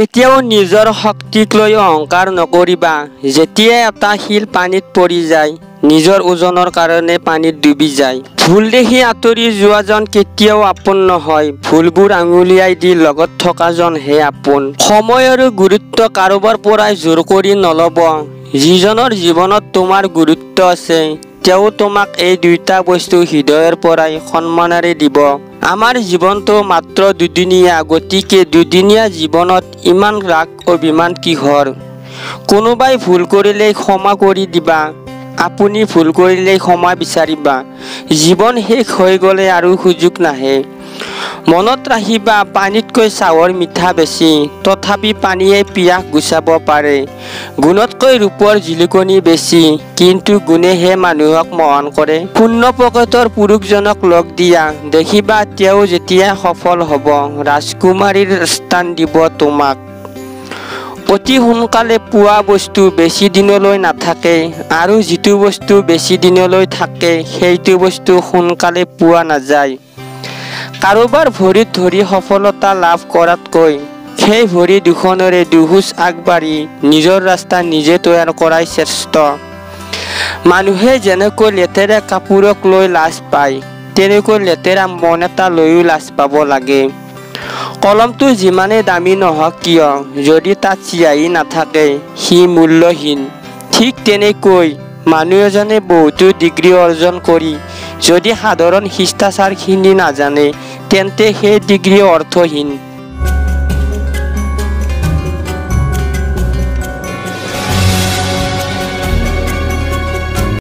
কেতিয়াও নিজৰ শক্তিক লৈ অহংকাৰ নকৰিবা। যেতিয়া এটা শিল পানীত পৰি যায়, নিজৰ ওজনৰ কাৰণে পানীত ডুবি যায়। ভুল দেখি আঁতৰি যোৱাজন কেতিয়াও আপোন নহয়। ভুলবোৰ আঙুলিয়াই দি লগত থকাজনহে আপোন। সময়ৰ গুৰুত্ব কাৰোবাৰ পৰাই জোৰ কৰি নল'ব। যিজনৰ জীৱনত তোমাৰ গুৰুত্ব আছে, তেওঁ তোমাক এই দুইটা বস্তু হৃদয়ৰ পৰাই সন্মানেৰে দিব। আমাৰ জীৱনটো মাত্ৰ দুদিনীয়া, গতিকে দুদিনীয়া জীৱনত ইমান ৰাগ অভিমান কিহৰ? কোনোবাই ভুল কৰিলেই ক্ষমা কৰি দিবা। আপুনি ভুল কৰিলেই ক্ষমা বিচাৰিবা। জীৱন শেষ হৈ গ'লে আৰু সুযোগ নাহে। মনত ৰাখিবা, পানীতকৈ চাহৰ মিঠা বেছি, তথাপি পানীয়ে পিয়াস গুচাব পাৰে। গুণতকৈ ৰূপৰ জিলিকনি বেছি, কিন্তু গুণেহে মানুহক মহান কৰে। শূন্য পকেটৰ পুৰুষজনক লগ দিয়া, দেখিবা তেওঁ যেতিয়া সফল হ'ব, ৰাজকুমাৰীৰ স্থান দিব তোমাক। অতি সোনকালে পোৱা বস্তু বেছি দিনলৈ নাথাকে, আৰু যিটো বস্তু বেছি দিনলৈ থাকে, সেইটো বস্তু সোনকালে পোৱা নাযায়। কাৰোবাৰ ভৰিত ধৰি সফলতা লাভ কৰাতকৈ সেই ভৰি দুখনেৰে দুখোজ আগবাঢ়ি নিজৰ ৰাস্তা নিজে তৈয়াৰ কৰাই শ্ৰেষ্ঠ। মানুহে যেনেকৈ লেতেৰা কাপোৰক লৈ লাজ পায়, তেনেকৈ লেতেৰা মন এটা লৈও লাজ পাব লাগে। কলমটো যিমানে দামী নহওক কিয়, যদি তাত চিয়াহী নাথাকে, সি মূল্যহীন। ঠিক তেনেকৈ মানুহ এজনে বহুতো ডিগ্ৰী অৰ্জন কৰি যদি সাধাৰণ শিষ্টাচাৰখিনি নাজানে, তেন্তে সেই ডিগ্ৰী অৰ্থহীন।